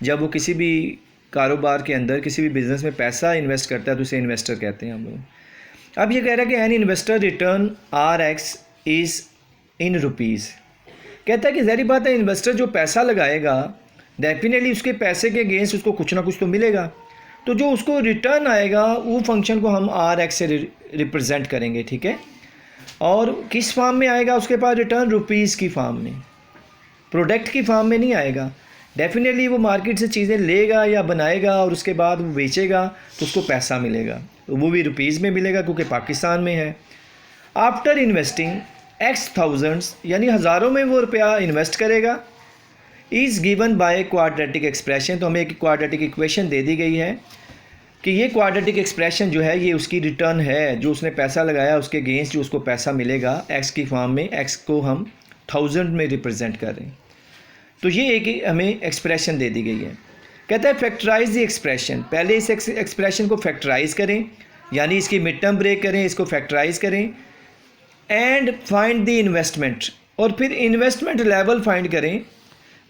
जब वो किसी भी कारोबार के अंदर किसी भी बिज़नेस में पैसा इन्वेस्ट करता है तो उसे इन्वेस्टर कहते हैं हम लोग। अब ये कह रहा है कि an investor return RX is in rupees. कहता है कि ज़ाहिर बात है इन्वेस्टर जो पैसा लगाएगा डेफिनेटली उसके पैसे के अगेंस्ट उसको कुछ ना कुछ तो मिलेगा, तो जो उसको रिटर्न आएगा वो फंक्शन को हम RX से रिप्रेजेंट करेंगे, ठीक है। और किस फॉर्म में आएगा उसके पास रिटर्न? रुपीज़ की फॉर्म में, प्रोडक्ट की फॉर्म में नहीं आएगा। डेफिनेटली वो मार्केट से चीज़ें लेगा या बनाएगा और उसके बाद वो बेचेगा तो उसको पैसा मिलेगा, तो वो भी रुपीज़ में मिलेगा क्योंकि पाकिस्तान में है। आफ्टर इन्वेस्टिंग X थाउजेंड्स, यानी हज़ारों में वो रुपया इन्वेस्ट करेगा। Is given by quadratic expression, तो हमें एक क्वाड्रेटिक इक्वेशन दे दी गई है। कि ये क्वाड्रेटिक एक्सप्रेशन जो है ये उसकी रिटर्न है, जो उसने पैसा लगाया उसके अगेंस्ट जो उसको पैसा मिलेगा एक्स की फॉर्म में, एक्स को हम 1000 में रिप्रेजेंट कर रहे हैं। तो ये एक हमें एक्सप्रेशन दे दी गई है। कहता है फैक्टराइज द एक्सप्रेशन, पहले इस एक्सप्रेशन को फैक्टराइज करें, यानी इसकी मिड टर्म ब्रेक करें, इसको फैक्टराइज करें, एंड फाइंड द इन्वेस्टमेंट, और फिर इन्वेस्टमेंट लेवल फाइंड करें,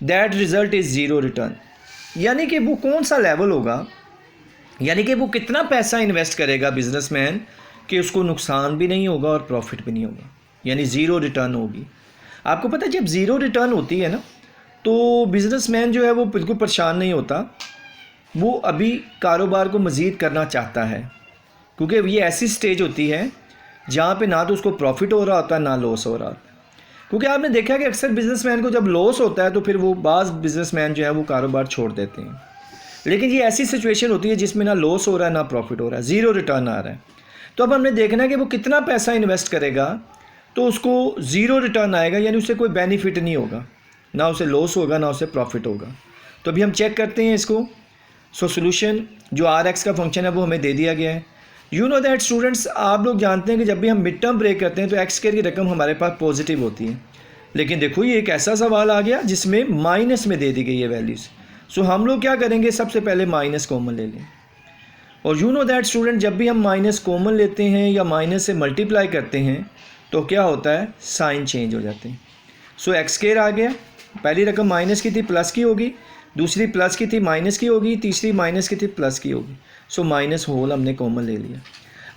that result is zero return. यानी कि वो कौन सा लेवल होगा, यानी कि वो कितना पैसा इन्वेस्ट करेगा बिजनेसमैन कि उसको नुकसान भी नहीं होगा और प्रॉफिट भी नहीं होगा, यानी ज़ीरो रिटर्न होगी। आपको पता है जब ज़ीरो रिटर्न होती है ना, तो बिजनेसमैन जो है वो बिल्कुल परेशान नहीं होता, वो अभी कारोबार को मज़ीद करना चाहता है, क्योंकि ये ऐसी स्टेज होती है जहाँ पे ना तो उसको प्रॉफिट हो रहा होता है ना लॉस हो रहा होता है। क्योंकि आपने देखा कि अक्सर बिजनेसमैन को जब लॉस होता है तो फिर वो बाज़ बिजनेसमैन जो है वो कारोबार छोड़ देते हैं, लेकिन ये ऐसी सिचुएशन होती है जिसमें ना लॉस हो रहा है ना प्रॉफिट हो रहा है, ज़ीरो रिटर्न आ रहा है। तो अब हमने देखना है कि वो कितना पैसा इन्वेस्ट करेगा तो उसको ज़ीरो रिटर्न आएगा, यानी उससे कोई बेनिफिट नहीं होगा, ना उसे लॉस होगा ना उसे प्रॉफिट होगा। तो अभी हम चेक करते हैं इसको। सो सोल्यूशन जो आर एक्स का फंक्शन है वो हमें दे दिया गया है। यू नो दैट स्टूडेंट्स, आप लोग जानते हैं कि जब भी हम मिड टर्म ब्रेक करते हैं तो एक्स स्क्वायर की रकम हमारे पास पॉजिटिव होती है, लेकिन देखो ये एक ऐसा सवाल आ गया जिसमें माइनस में दे दी गई है वैल्यूज़। सो हम लोग क्या करेंगे, सबसे पहले माइनस कॉमन ले लें। और यू नो दैट स्टूडेंट, जब भी हम माइनस कॉमन लेते हैं या माइनस से मल्टीप्लाई करते हैं तो क्या होता है, साइन चेंज हो जाते हैं। सो एक्स स्क्वायर आ गया, पहली रकम माइनस की थी प्लस की होगी, दूसरी प्लस की थी माइनस की होगी, तीसरी माइनस की थी प्लस की होगी। सो माइनस होल हमने कॉमन ले लिया।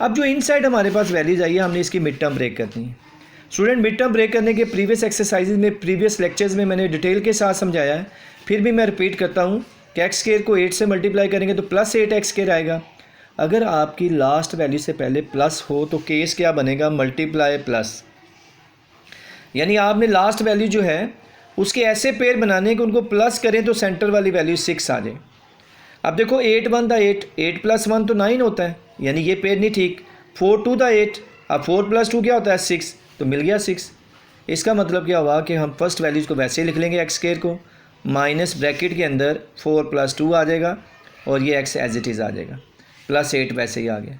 अब जो इनसाइड हमारे पास वैल्यूज आई है हमने इसकी मिड टर्म ब्रेक करनी है। स्टूडेंट मिड टर्म ब्रेक करने के प्रीवियस एक्सरसाइजेज में, प्रीवियस लेक्चर्स में मैंने डिटेल के साथ समझाया है, फिर भी मैं रिपीट करता हूँ कि एक्स स्क्वायर को 8 से मल्टीप्लाई करेंगे तो प्लस 8 एक्स स्क्वायर आएगा। अगर आपकी लास्ट वैल्यू से पहले प्लस हो तो केस क्या बनेगा, मल्टीप्लाई प्लस, यानी आपने लास्ट वैल्यू जो है उसके ऐसे पेयर बनाने कि उनको प्लस करें तो सेंटर वाली वैल्यू 6 आ जाए। अब देखो 8 1 था 8, 8 + 1 तो 9 होता है, यानी ये पेयर नहीं ठीक। 4 2 था 8, अब 4 + 2 क्या होता है 6, तो मिल गया 6। इसका मतलब क्या हुआ कि हम फर्स्ट वैल्यूज़ को वैसे ही लिख लेंगे एक्स स्क्वायर को, माइनस ब्रैकेट के अंदर 4 + 2 आ जाएगा और ये एक्स एज इट इज़ आ जाएगा, प्लस 8 वैसे ही आ गया।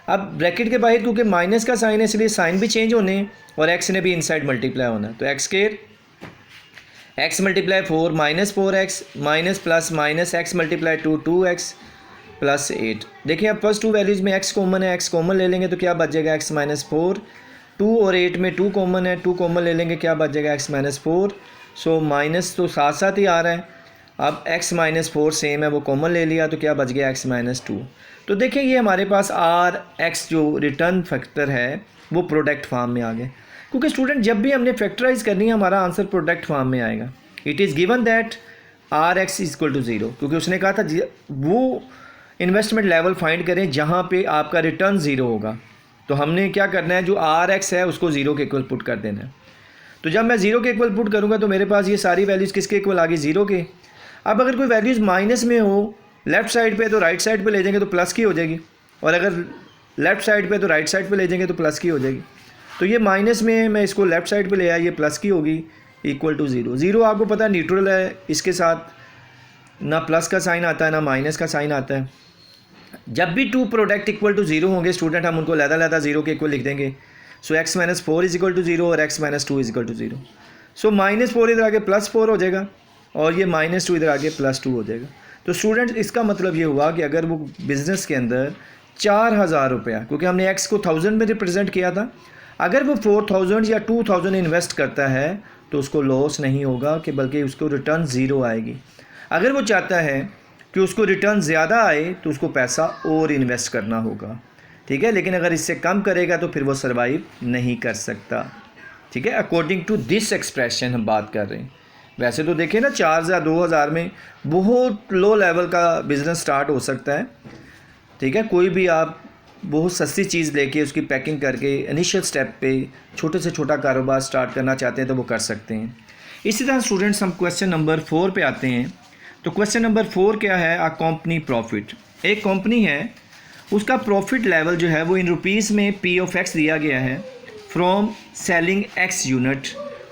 अब ब्रैकेट के बाहर क्योंकि माइनस का साइन है इसलिए साइन भी चेंज होने हैं और एक्स ने भी इनसाइड मल्टीप्लाई होना है, तो x square x multiply 4 minus 4x minus plus minus x multiply 2 2x plus 8। देखिए अब फर्स्ट टू वैल्यूज़ में x कॉमन है, x कॉमन ले लेंगे तो क्या बच जाएगा x - 4। 2 और 8 में 2 कॉमन है, 2 कॉमन ले लेंगे क्या बच जाएगा x - 4। सो माइनस तो साथ साथ ही आ रहा है, अब x - 4 सेम है वो कॉमन ले लिया तो क्या बच गया x - 2। तो देखिए ये हमारे पास आर एक्स जो रिटर्न फैक्टर है वो प्रोडक्ट फॉर्म में आ गए, क्योंकि स्टूडेंट जब भी हमने फैक्टराइज करनी है हमारा आंसर प्रोडक्ट फॉर्म में आएगा। It is given that R x is equal to 0, क्योंकि उसने कहा था वो इन्वेस्टमेंट लेवल फाइंड करें जहाँ पे आपका रिटर्न 0 होगा। तो हमने क्या करना है, जो आर एक्स है उसको 0 के इक्वल पुट कर देना है। तो जब मैं 0 के इक्वल पुट करूँगा तो मेरे पास ये सारी वैल्यूज़ किसके इक्वल आ गई, 0 के। अब अगर कोई वैल्यूज़ माइनस में हो लेफ़्ट साइड पे तो राइट साइड पे ले जाएंगे तो प्लस की हो जाएगी, और अगर लेफ़्ट साइड पे तो राइट साइड पे ले जाएंगे तो प्लस की हो जाएगी। तो ये माइनस में मैं इसको लेफ़्ट साइड पे ले आया, ये प्लस की होगी, इक्वल टू 0। 0 आपको पता है न्यूट्रल है, इसके साथ ना प्लस का साइन आता है ना माइनस का साइन आता है। जब भी टू प्रोडक्ट इक्वल टू 0 होंगे स्टूडेंट हम उनको लहदा 0 के इक्वल लिख देंगे। सो x - 4 इज इक्वल टू 0 और x - 2 इज इक्वल टू 0। सो -4 इधर आके +4 हो जाएगा और ये -2 इधर आके +2 हो जाएगा। तो स्टूडेंट इसका मतलब ये हुआ कि अगर वो बिज़नेस के अंदर 4000 रुपया, क्योंकि हमने x को 1000 में रिप्रेजेंट किया था, अगर वो 4000 या 2000 इन्वेस्ट करता है तो उसको लॉस नहीं होगा कि बल्कि उसको रिटर्न 0 आएगी। अगर वो चाहता है कि उसको रिटर्न ज़्यादा आए तो उसको पैसा और इन्वेस्ट करना होगा, ठीक है, लेकिन अगर इससे कम करेगा तो फिर वो सर्वाइव नहीं कर सकता, ठीक है। अकॉर्डिंग टू दिस एक्सप्रेशन हम बात कर रहे हैं। वैसे तो देखें ना 4000 2000 में बहुत लो लेवल का बिज़नेस स्टार्ट हो सकता है, ठीक है। कोई भी आप बहुत सस्ती चीज़ लेके उसकी पैकिंग करके इनिशियल स्टेप पे छोटे से छोटा कारोबार स्टार्ट करना चाहते हैं तो वो कर सकते हैं। इसी तरह स्टूडेंट्स हम क्वेश्चन नंबर 4 पे आते हैं। तो क्वेश्चन नंबर 4 क्या है, आ कंपनी प्रॉफिट। एक कंपनी है उसका प्रॉफिट लेवल जो है वो इन रुपीज़ में P ऑफ X दिया गया है from selling X unit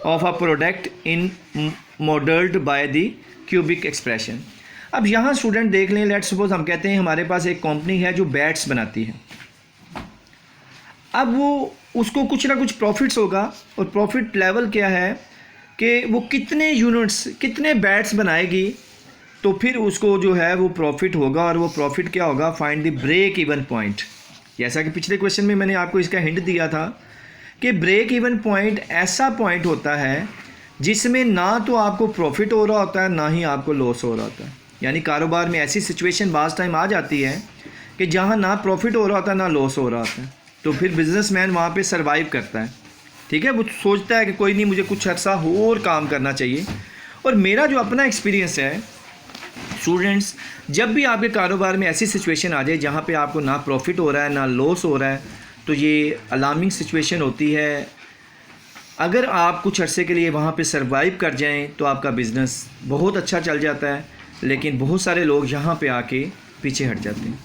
of a product in modelled by the cubic expression. अब यहाँ स्टूडेंट देख लें, लेट्स सपोज हम कहते हैं हमारे पास एक कंपनी है जो बैट्स बनाती है। अब वो उसको कुछ ना कुछ प्रॉफिट्स होगा, और प्रॉफिट लेवल क्या है कि वो कितने यूनिट्स, कितने बैट्स बनाएगी, तो फिर उसको जो है वो प्रॉफिट होगा। और वो प्रॉफिट क्या होगा, find the break even point. जैसा कि पिछले क्वेश्चन में मैंने आपको इसका हिंट दिया था कि ब्रेक इवन पॉइंट ऐसा पॉइंट होता है जिसमें ना तो आपको प्रॉफिट हो रहा होता है, ना ही आपको लॉस हो रहा होता है। यानी कारोबार में ऐसी सिचुएशन बाज़ टाइम आ जाती है कि जहाँ ना प्रॉफिट हो रहा होता है, ना लॉस हो रहा होता है, तो फिर बिजनेसमैन वहाँ पे सरवाइव करता है। ठीक है, वो सोचता है कि कोई नहीं, मुझे कुछ अर्सा और काम करना चाहिए। और मेरा जो अपना एक्सपीरियंस है स्टूडेंट्स, जब भी आपके कारोबार में ऐसी सिचुएशन आ जाए जहाँ पे आपको ना प्रॉफिट हो रहा है, ना लॉस हो रहा है, तो ये अलार्मिंग सिचुएशन होती है। अगर आप कुछ अरसे के लिए वहाँ पे सरवाइव कर जाएं तो आपका बिज़नेस बहुत अच्छा चल जाता है, लेकिन बहुत सारे लोग यहाँ पे आके पीछे हट जाते हैं।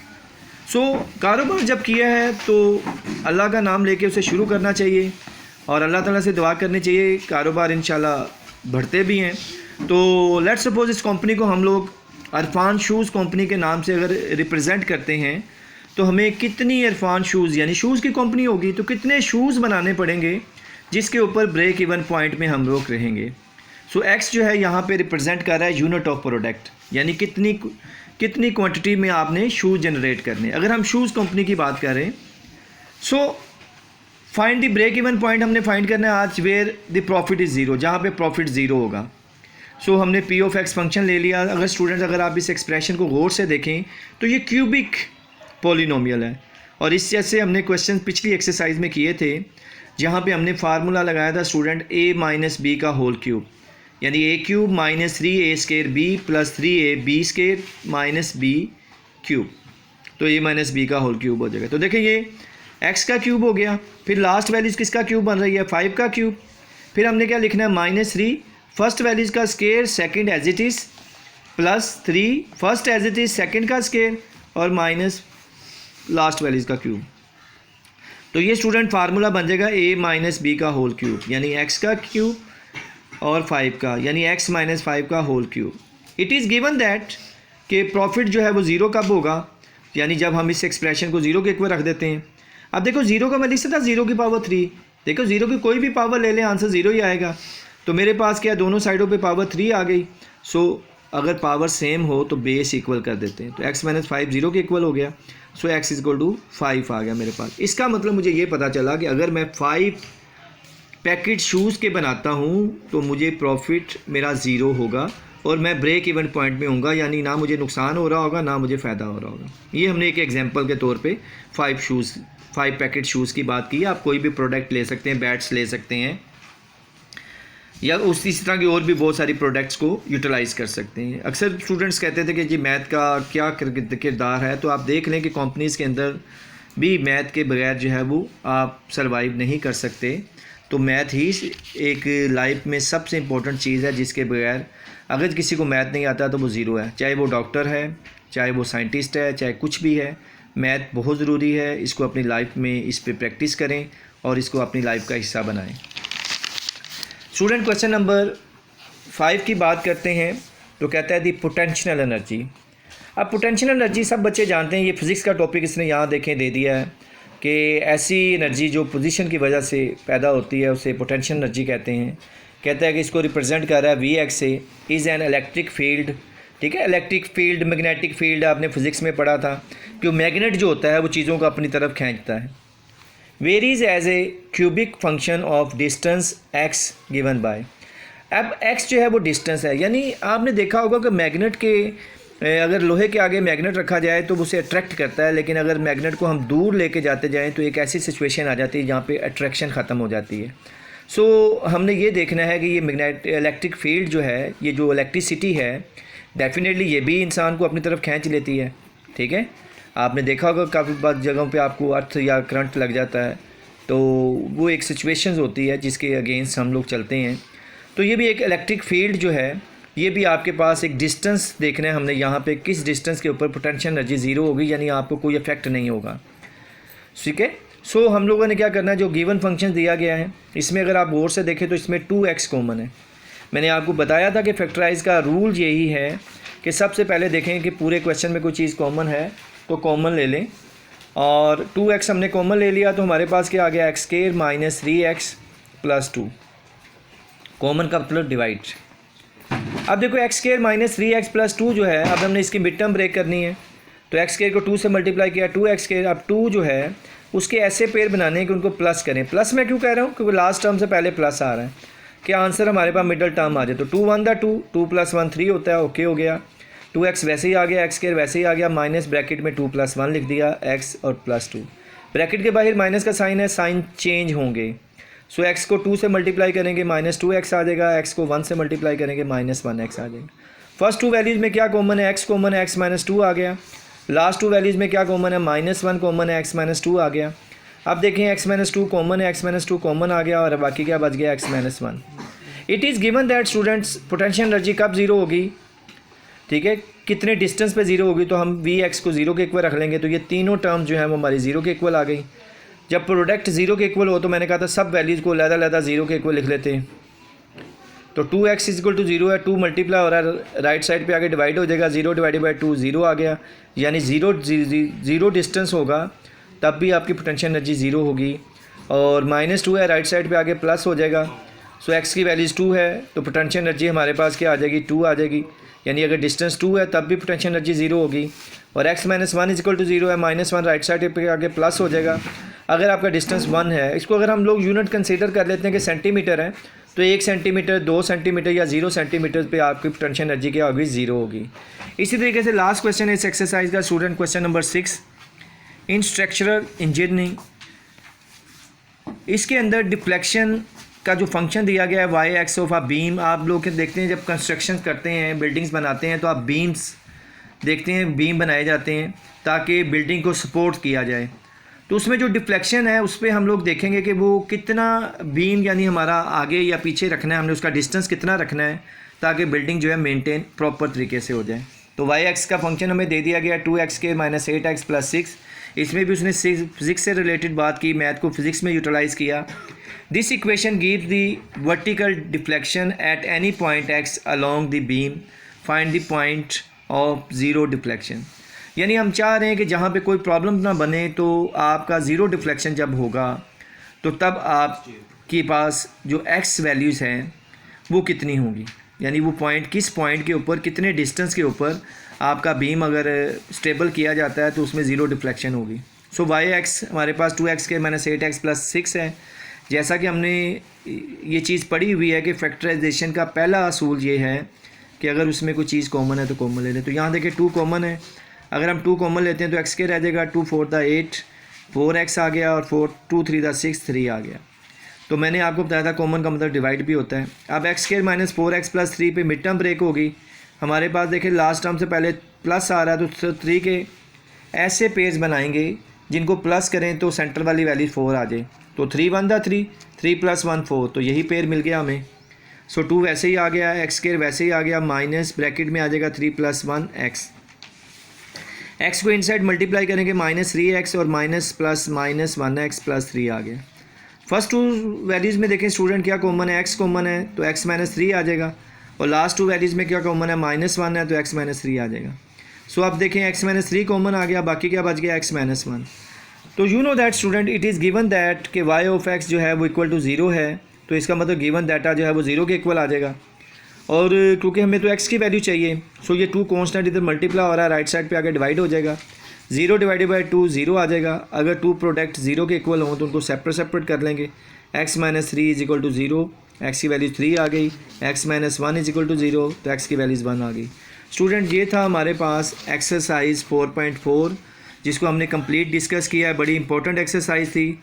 कारोबार जब किया है तो अल्लाह का नाम लेके उसे शुरू करना चाहिए और अल्लाह ताला से दुआ करनी चाहिए, कारोबार इंशाल्लाह बढ़ते भी हैं। तो लेट्स सपोज इस कंपनी को हम लोग इरफान शूज़ कंपनी के नाम से अगर रिप्रेजेंट करते हैं, तो हमें कितनी इरफान शूज़, यानी शूज़ की कंपनी होगी तो कितने शूज़ बनाने पड़ेंगे जिसके ऊपर ब्रेक इवन पॉइंट में हम लोग रहेंगे। एक्स जो है यहाँ पे रिप्रेजेंट कर रहा है यूनिट ऑफ प्रोडक्ट, यानी कितनी क्वांटिटी में आपने शूज़ जनरेट करने। अगर हम शूज़ कंपनी की बात करें, find the break even point हमने फाइंड करना है आज where the profit is zero, जहाँ पे प्रॉफिट ज़ीरो होगा। हमने पी ऑफ एक्स फंक्शन ले लिया। अगर स्टूडेंट्स, अगर आप इस एक्सप्रेशन को गौर से देखें तो ये क्यूबिक पॉलिनोमियल है, और इस जैसे हमने क्वेश्चन पिछली एक्सरसाइज में किए थे जहाँ पे हमने फार्मूला लगाया था स्टूडेंट a माइनस बी का होल क्यूब, यानी a cube minus 3a square b plus 3a b square minus b cube, तो a माइनस बी का होल क्यूब हो जाएगा। तो देखिए ये x का क्यूब हो गया, फिर लास्ट वैल्यूज़ किसका क्यूब बन रही है, 5 का क्यूब। फिर हमने क्या लिखना है, -3 फर्स्ट वैल्यूज़ का square, second as it is, plus 3 first as it is second का स्केयर, और माइनस लास्ट वैल्यूज़ का क्यूब। तो ये स्टूडेंट फार्मूला बन जाएगा a माइनस बी का होल क्यूब, यानी x का क्यूब और 5 का, यानी x माइनस 5 का whole cube. It is given that कि प्रॉफिट जो है वो ज़ीरो कब होगा, यानी जब हम इस एक्सप्रेशन को ज़ीरो के इक्वल रख देते हैं। अब देखो ज़ीरो का मैं लिख सकता 0 की पावर 3, देखो ज़ीरो की कोई भी पावर ले लें आंसर ज़ीरो ही आएगा। तो मेरे पास क्या, दोनों साइडों पे पावर 3 आ गई। अगर पावर सेम हो तो बेस इक्वल कर देते हैं, तो x माइनस 5 0 के इक्वल हो गया। x इज इक्वल टू 5 आ गया मेरे पास। इसका मतलब मुझे ये पता चला कि अगर मैं 5 पैकेट शूज़ के बनाता हूँ तो मुझे प्रॉफिट मेरा ज़ीरो होगा और मैं ब्रेक इवन पॉइंट में होऊंगा, यानी ना मुझे नुकसान हो रहा होगा ना मुझे फ़ायदा हो रहा होगा। ये हमने एक एग्जांपल के तौर पे 5 पैकेट शूज़ की बात की है। आप कोई भी प्रोडक्ट ले सकते हैं, बैट्स ले सकते हैं, या इस तरह की और भी बहुत सारी प्रोडक्ट्स को यूटिलाइज़ कर सकते हैं। अक्सर स्टूडेंट्स कहते थे कि जी मैथ का क्या किरदार है, तो आप देख लें कि कंपनीज़ के अंदर भी मैथ के बगैर जो है वो आप सरवाइव नहीं कर सकते। तो मैथ ही एक लाइफ में सबसे इम्पोर्टेंट चीज़ है जिसके बगैर अगर किसी को मैथ नहीं आता तो वो ज़ीरो है, चाहे वो डॉक्टर है, चाहे वो साइंटिस्ट है, चाहे कुछ भी है। मैथ बहुत ज़रूरी है, इसको अपनी लाइफ में इस पर प्रैक्टिस करें और इसको अपनी लाइफ का हिस्सा बनाएं। स्टूडेंट क्वेश्चन नंबर 5 की बात करते हैं, तो कहता है दी पोटेंशियल एनर्जी। अब पोटेंशियल एनर्जी सब बच्चे जानते हैं, ये फिज़िक्स का टॉपिक इसने यहाँ देखें दे दिया है कि ऐसी एनर्जी जो पोजीशन की वजह से पैदा होती है उसे पोटेंशियल एनर्जी कहते हैं। कहता है कि इसको रिप्रेजेंट कर रहा है वी एक्स से, इज़ एन इलेक्ट्रिक फील्ड। ठीक है, इलेक्ट्रिक फील्ड, मैग्नेटिक फील्ड आपने फिज़िक्स में पढ़ा था कि मैग्नेट जो होता है वो चीज़ों को अपनी तरफ खींचता है। Varies as a cubic function of distance x given by. अब x जो है वो डिस्टेंस है, यानी आपने देखा होगा कि मैग्नेट के अगर लोहे के आगे मैग्नेट रखा जाए तो उसे अट्रैक्ट करता है, लेकिन अगर मैग्नेट को हम दूर लेके जाते जाएं तो एक ऐसी सिचुएशन आ जाती है जहाँ पे अट्रैक्शन ख़त्म हो जाती है। हमने ये देखना है कि ये इलेक्ट्रिक फील्ड जो है, ये जो इलेक्ट्रिसिटी है, डेफिनेटली ये भी इंसान को अपनी तरफ खींच लेती है। ठीक है, आपने देखा होगा काफ़ी बार जगहों पे आपको अर्थ या करंट लग जाता है, तो वो एक सिचुएशंस होती है जिसके अगेंस्ट हम लोग चलते हैं। तो ये भी एक इलेक्ट्रिक फील्ड जो है, ये भी आपके पास एक डिस्टेंस देखना है हमने यहाँ पे, किस डिस्टेंस के ऊपर पोटेंशियल एनर्जी ज़ीरो होगी, यानी आपको कोई इफेक्ट नहीं होगा। ठीक है, हम लोगों ने क्या करना है, जो गिवन फंक्शन दिया गया है इसमें अगर आप गौर से देखें तो इसमें 2x कॉमन है। मैंने आपको बताया था कि फैक्टराइज का रूल यही है कि सबसे पहले देखें कि पूरे क्वेश्चन में कोई चीज़ कॉमन है तो कॉमन ले लें, और 2x हमने कॉमन ले लिया तो हमारे पास क्या आ गया, x square minus 3x plus 2, common का मतलब डिवाइड। अब देखो x square minus 3x plus 2 जो है, अब हमने इसकी मिड टर्म ब्रेक करनी है, तो एक्स स्क्वायर को 2 से मल्टीप्लाई किया, 2x स्क्वायर। अब 2 जो है उसके ऐसे पेयर बनाने हैं कि उनको प्लस करें। प्लस मैं क्यों कह रहा हूँ, क्योंकि लास्ट टर्म से पहले प्लस आ रहा है कि आंसर हमारे पास मिडल टर्म आ जाए। तो 2 1 2, 2 + 1 3 होता है, ओके हो गया। 2x वैसे ही आ गया, एक्स स्क्वायर वैसे ही आ गया, माइनस ब्रैकेट में 2 + 1 लिख दिया, x और प्लस 2, ब्रैकेट के बाहर माइनस का साइन है, साइन चेंज होंगे। सो x को 2 से मल्टीप्लाई करेंगे -2x आ जाएगा, x को 1 से मल्टीप्लाई करेंगे -1x आ जाएगा। फर्स्ट 2 वैल्यूज़ में क्या कॉमन है, x कॉमन है, x - 2 आ गया। लास्ट 2 वैल्यूज़ में क्या कॉमन है, -1 कॉमन है, x - 2 आ गया। अब देखें x - 2 कॉमन है, x - 2 कॉमन आ गया, और बाकी क्या बच गया, x - 1। It is given that students potential energy कब ज़ीरो होगी, ठीक है, कितने डिस्टेंस पे ज़ीरो होगी, तो हम Vx को ज़ीरो के इक्वल रख लेंगे। तो ये तीनों टर्म जो है वो हमारी ज़ीरो के इक्वल आ गई। जब प्रोडक्ट ज़ीरो के इक्वल हो तो मैंने कहा था सब वैल्यूज़ को लहदा ज़ीरो के इक्वल लिख लेते हैं। तो 2x = 0 है, 2 मल्टीप्लाई हो रहा है, राइट साइड पे आगे डिवाइड हो जाएगा, 0 / 2 0 आ गया, यानी ज़ीरो डिस्टेंस होगा तब भी आपकी पोटेंशियल एनर्जी ज़ीरो होगी। और -2 है, राइट साइड पे आगे प्लस हो जाएगा। सो x की वैल्यूज़ 2 है तो पोटेंशियल एनर्जी हमारे पास क्या आ जाएगी, 2 आ जाएगी, यानी अगर डिस्टेंस 2 है तब भी पोटेंशियल एनर्जी ज़ीरो होगी। और x - 1 = 0 है, -1 राइट साइड पे आगे प्लस हो जाएगा। अगर आपका डिस्टेंस 1 है, इसको अगर हम लोग यूनिट कंसीडर कर लेते हैं कि सेंटीमीटर है, तो 1 सेंटीमीटर, 2 सेंटीमीटर या 0 सेंटीमीटर पे आपकी पोटेंशियल एनर्जी क्या होगी, ज़ीरो होगी। इसी तरीके से लास्ट क्वेश्चन है इस एक्सरसाइज का स्टूडेंट, क्वेश्चन नंबर 6 इन स्ट्रक्चरल इंजीनियरिंग। इसके अंदर डिफ्लेक्शन का जो फंक्शन दिया गया है y ऑफ अ बीम। आप लोग देखते हैं जब कंस्ट्रक्शन करते हैं, बिल्डिंग्स बनाते हैं, तो आप बीम्स देखते हैं, बीम बनाए जाते हैं ताकि बिल्डिंग को सपोर्ट किया जाए। तो उसमें जो डिफ्लेक्शन है उस पर हम लोग देखेंगे कि वो कितना बीम यानी हमारा आगे या पीछे रखना है, हमने उसका डिस्टेंस कितना रखना है ताकि बिल्डिंग जो है मेंटेन प्रॉपर तरीके से हो जाए। तो y का फंक्शन हमें दे दिया गया 2x² - 8x + 6। इसमें भी उसने फिज़िक्स से रिलेटेड बात की, मैथ को फिज़िक्स में यूटिलाइज़ किया। This equation gives the vertical deflection at any point x along the beam, find the point of zero deflection. यानी हम चाह रहे हैं कि जहाँ पे कोई प्रॉब्लम ना बने, तो आपका ज़ीरो डिफ्लेक्शन जब होगा तो तब आपके पास जो x वैल्यूज़ हैं वो कितनी होंगी, यानी वो पॉइंट किस पॉइंट के ऊपर, कितने डिस्टेंस के ऊपर आपका बीम अगर स्टेबल किया जाता है तो उसमें ज़ीरो डिफ्लेक्शन होगी। सो y हमारे पास 2x² - 8x + 6 है। जैसा कि हमने ये चीज़ पढ़ी हुई है कि फैक्टराइजेशन का पहला असूल ये है कि अगर उसमें कोई चीज़ कॉमन है तो कॉमन ले लें। तो यहाँ देखिए 2 कॉमन है, अगर हम 2 कॉमन लेते हैं तो x के रह जाएगा, 2 4 * 8, 4x आ गया, और 2 3 * 6 3 आ गया। तो मैंने आपको बताया था कॉमन का मतलब डिवाइड भी होता है। अब x² - 4x + 3 पे मिड टर्म ब्रेक होगी। हमारे पास देखिए लास्ट टर्म से पहले प्लस आ रहा है, तो 3 के ऐसे पेज बनाएंगे जिनको प्लस करें तो सेंटर वाली वैल्यू 4 आ जाए। तो 3 1 3, 3 + 1 4, तो यही पेयर मिल गया हमें। सो 2 वैसे ही आ गया, x² वैसे ही आ गया, माइनस ब्रैकेट में आ जाएगा 3 + 1 x। x को इनसाइड मल्टीप्लाई करेंगे -3x, और माइनस प्लस -1x + 3 आ गया। फर्स्ट 2 वैल्यूज़ में देखें स्टूडेंट क्या कॉमन है, x कॉमन है तो x - 3 आ जाएगा, और लास्ट 2 वैल्यूज़ में क्या कॉमन है, -1 है तो x - 3 आ जाएगा। सो अब देखें x - 3 कॉमन आ गया, बाकी क्या बच गया, x - 1। तो you know that student it is given that कि y ऑफ x जो है वो = 0 है, तो इसका मतलब गिवन डाटा जो है वो 0 के इक्वल आ जाएगा। और क्योंकि हमें तो x की वैल्यू चाहिए, सो ये 2 कांस्टेंट इधर मल्टीप्लाई हो रहा है, राइट साइड पे आगे डिवाइड हो जाएगा, 0 / 2 0 आ जाएगा। अगर 2 प्रोडक्ट 0 के इक्वल हों तो उनको सेपरेट कर लेंगे। x - 3 = 0, x की वैल्यू 3 आ गई, x - 1 = 0, तो x की वैल्यूज़ 1 आ गई। स्टूडेंट ये था हमारे पास एक्सरसाइज 4.4, जिसको हमने कंप्लीट डिस्कस किया है। बड़ी इंपॉर्टेंट एक्सरसाइज थी,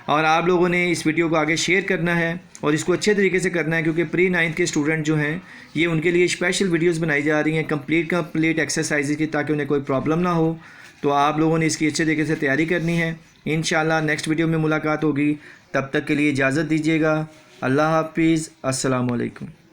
और आप लोगों ने इस वीडियो को आगे शेयर करना है और इसको अच्छे तरीके से करना है, क्योंकि प्री 9th के स्टूडेंट जो हैं ये उनके लिए स्पेशल वीडियोस बनाई जा रही हैं कंप्लीट एक्सरसाइज की, ताकि उन्हें कोई प्रॉब्लम ना हो। तो आप लोगों ने इसकी अच्छे तरीके से तैयारी करनी है। इंशाल्लाह नेक्स्ट वीडियो में मुलाकात होगी, तब तक के लिए इजाज़त दीजिएगा। अल्लाह हाफिज़, अस्सलाम वालेकुम।